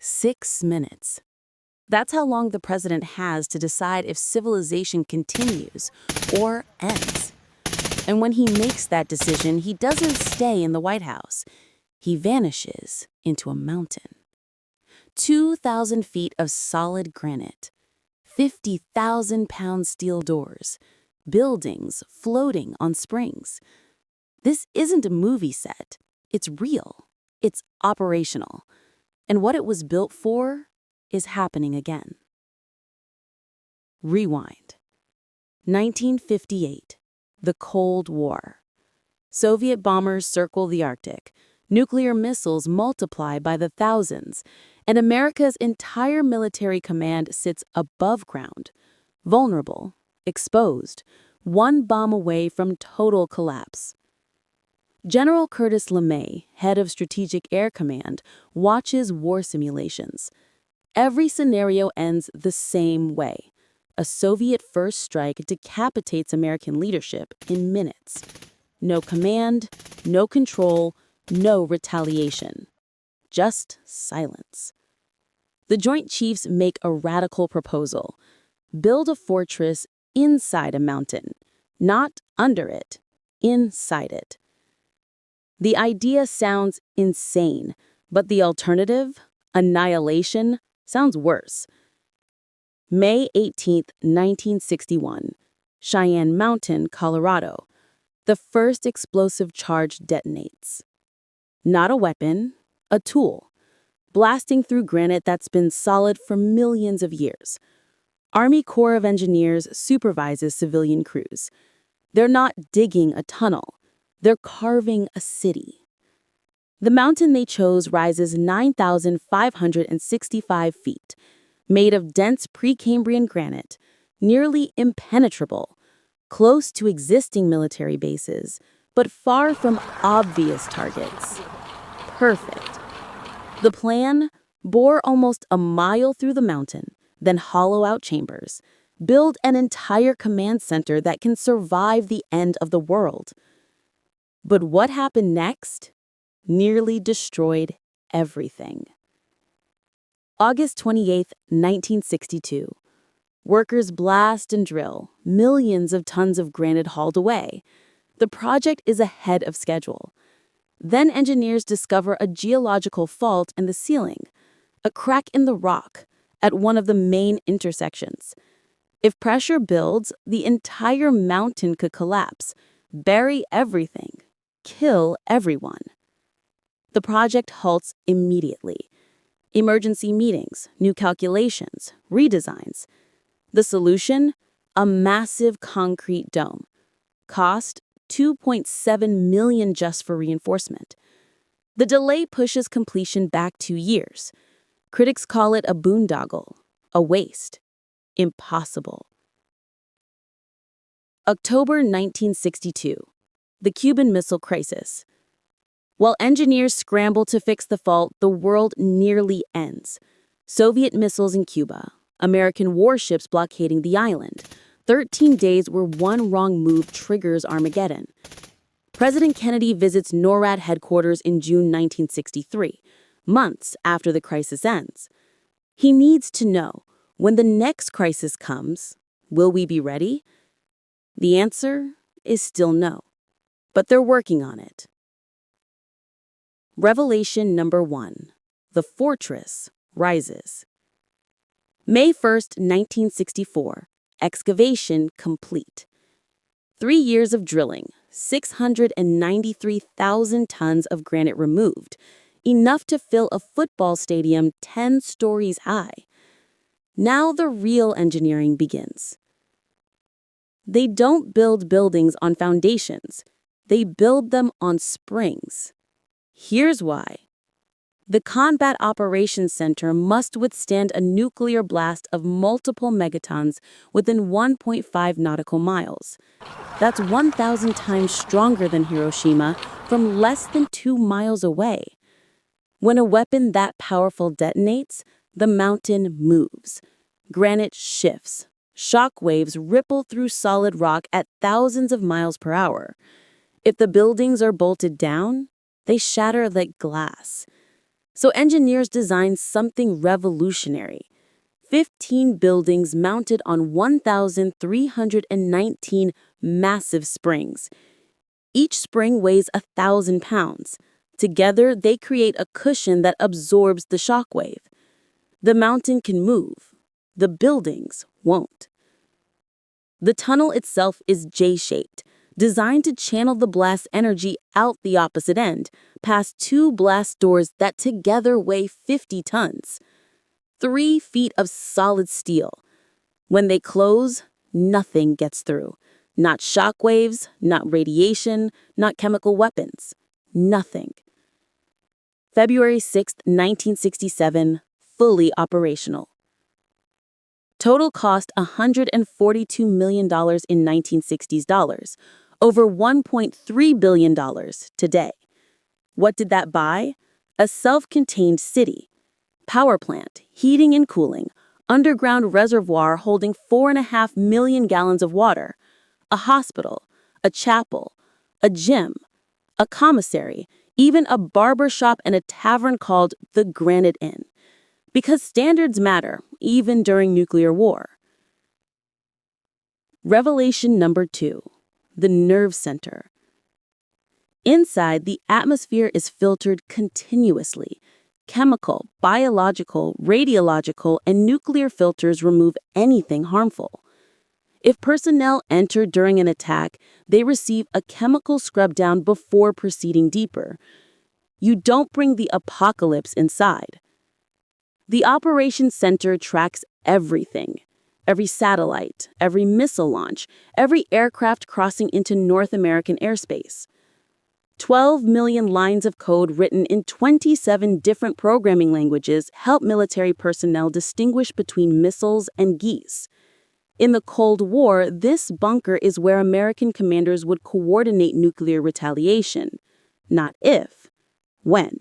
6 minutes. That's how long the president has to decide if civilization continues or ends. And when he makes that decision, he doesn't stay in the White House. He vanishes into a mountain. 2,000 feet of solid granite, 50,000-pound steel doors, buildings floating on springs. This isn't a movie set. It's real. It's operational. And what it was built for is happening again. Rewind. 1958. The Cold War. Soviet bombers circle the Arctic. Nuclear missiles multiply by the thousands. And America's entire military command sits above ground, vulnerable, exposed, one bomb away from total collapse. General Curtis LeMay, head of Strategic Air Command, watches war simulations. Every scenario ends the same way. A Soviet first strike decapitates American leadership in minutes. No command, no control, no retaliation. Just silence. The Joint Chiefs make a radical proposal. Build a fortress inside a mountain, not under it, inside it. The idea sounds insane, but the alternative, annihilation, sounds worse. May 18, 1961, Cheyenne Mountain, Colorado. The first explosive charge detonates. Not a weapon, a tool, blasting through granite that's been solid for millions of years. Army Corps of Engineers supervises civilian crews. They're not digging a tunnel. They're carving a city. The mountain they chose rises 9,565 feet, made of dense Precambrian granite, nearly impenetrable, close to existing military bases, but far from obvious targets. Perfect. The plan: bore almost a mile through the mountain, then hollow out chambers, build an entire command center that can survive the end of the world. But what happened next? Nearly destroyed everything. August 28, 1962. Workers blast and drill, millions of tons of granite hauled away. The project is ahead of schedule. Then engineers discover a geological fault in the ceiling, a crack in the rock at one of the main intersections. If pressure builds, the entire mountain could collapse, bury everything, kill everyone. The project halts immediately. Emergency meetings, new calculations, redesigns. The solution? A massive concrete dome. Cost? $2.7 million just for reinforcement. The delay pushes completion back 2 years. Critics call it a boondoggle, a waste. Impossible. October 1962. The Cuban Missile Crisis. While engineers scramble to fix the fault, the world nearly ends. Soviet missiles in Cuba, American warships blockading the island. 13 days where one wrong move triggers Armageddon. President Kennedy visits NORAD headquarters in June 1963, months after the crisis ends. He needs to know, when the next crisis comes, will we be ready? The answer is still no, but they're working on it. Revelation number 1. The fortress rises. May 1st, 1964. Excavation complete. 3 years of drilling, 693,000 tons of granite removed, enough to fill a football stadium 10 stories high. Now the real engineering begins. They don't build buildings on foundations. They build them on springs. Here's why. The Combat Operations Center must withstand a nuclear blast of multiple megatons within 1.5 nautical miles. That's 1,000 times stronger than Hiroshima from less than 2 miles away. When a weapon that powerful detonates, the mountain moves. Granite shifts. Shock waves ripple through solid rock at thousands of miles per hour. If the buildings are bolted down, they shatter like glass. So engineers designed something revolutionary. 15 buildings mounted on 1,319 massive springs. Each spring weighs 1,000 pounds. Together, they create a cushion that absorbs the shockwave. The mountain can move. The buildings won't. The tunnel itself is J-shaped, designed to channel the blast energy out the opposite end, past two blast doors that together weigh 50 tons. 3 feet of solid steel. When they close, nothing gets through. Not shockwaves, not radiation, not chemical weapons. Nothing. February 6, 1967, fully operational. Total cost $142 million in 1960s dollars, over $1.3 billion today. What did that buy? A self-contained city. Power plant, heating and cooling, underground reservoir holding 4.5 million gallons of water, a hospital, a chapel, a gym, a commissary, even a barber shop and a tavern called the Granite Inn. Because standards matter, even during nuclear war. Revelation number 2, the nerve center. Inside, the atmosphere is filtered continuously. Chemical, biological, radiological, and nuclear filters remove anything harmful. If personnel enter during an attack, they receive a chemical scrub down before proceeding deeper. You don't bring the apocalypse inside. The Operations Center tracks everything. Every satellite, every missile launch, every aircraft crossing into North American airspace. 12 million lines of code written in 27 different programming languages help military personnel distinguish between missiles and geese. In the Cold War, this bunker is where American commanders would coordinate nuclear retaliation. Not if, when.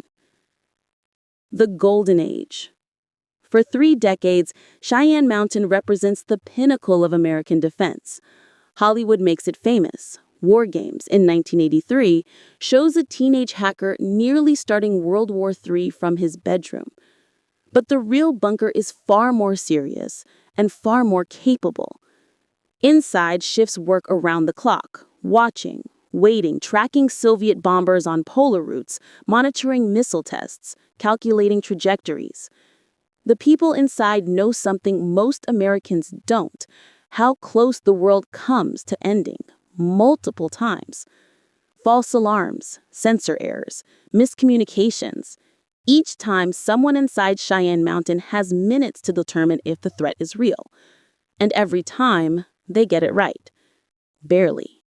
The Golden Age. For 3 decades, Cheyenne Mountain represents the pinnacle of American defense. Hollywood makes it famous. War Games, in 1983, shows a teenage hacker nearly starting World War III from his bedroom. But the real bunker is far more serious and far more capable. Inside, shifts work around the clock, watching, waiting, tracking Soviet bombers on polar routes, monitoring missile tests, calculating trajectories. The people inside know something most Americans don't: how close the world comes to ending, multiple times. False alarms, sensor errors, miscommunications. Each time, someone inside Cheyenne Mountain has minutes to determine if the threat is real. And every time, they get it right. Barely.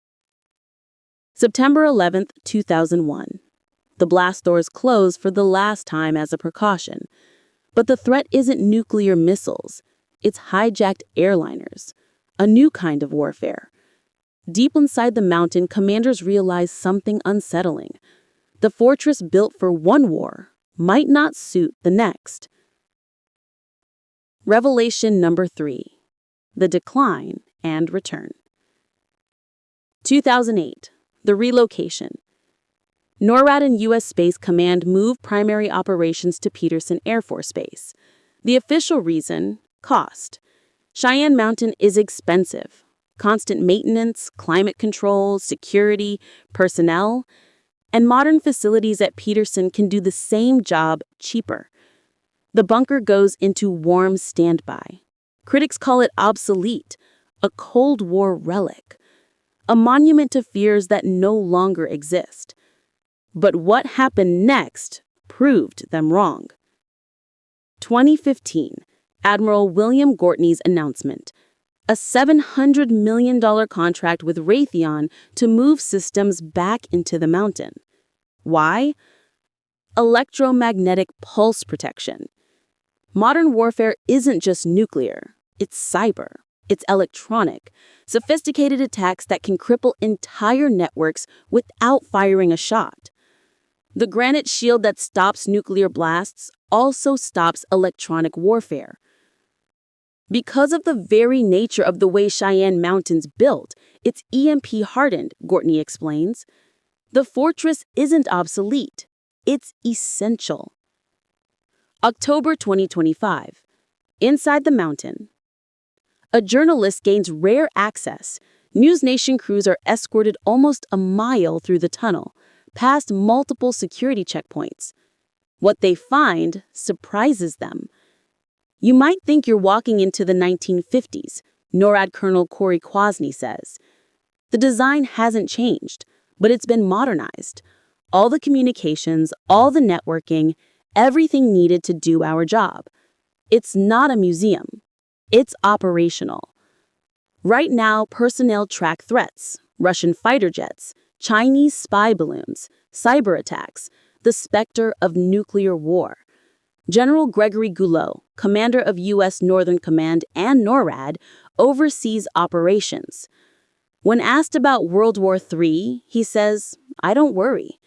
September 11th, 2001. The blast doors close for the last time as a precaution. But the threat isn't nuclear missiles. It's hijacked airliners. A new kind of warfare. Deep inside the mountain, commanders realize something unsettling. The fortress built for one war might not suit the next. Revelation number 3. The decline and return. 2008. The relocation. NORAD and U.S. Space Command move primary operations to Peterson Air Force Base. The official reason: cost. Cheyenne Mountain is expensive. Constant maintenance, climate control, security, personnel, and modern facilities at Peterson can do the same job cheaper. The bunker goes into warm standby. Critics call it obsolete, a Cold War relic, a monument to fears that no longer exist. But what happened next proved them wrong. 2015, Admiral William Gortney's announcement: a $700 million contract with Raytheon to move systems back into the mountain. Why? Electromagnetic pulse protection. Modern warfare isn't just nuclear, it's cyber, it's electronic, sophisticated attacks that can cripple entire networks without firing a shot. The granite shield that stops nuclear blasts also stops electronic warfare. Because of the very nature of the way Cheyenne Mountain's built, it's EMP hardened, Gortney explains. The fortress isn't obsolete, it's essential. October 2025. Inside the mountain. A journalist gains rare access. News Nation crews are escorted almost a mile through the tunnel, past multiple security checkpoints. What they find surprises them. You might think you're walking into the 1950s, NORAD Colonel Corey Kwasny says. The design hasn't changed, but it's been modernized. All the communications, all the networking, everything needed to do our job. It's not a museum. It's operational. Right now, personnel track threats, Russian fighter jets, Chinese spy balloons, cyber attacks, the specter of nuclear war. General Gregory Goulot, commander of U.S. Northern Command and NORAD, oversees operations. When asked about World War III, he says, "I don't worry.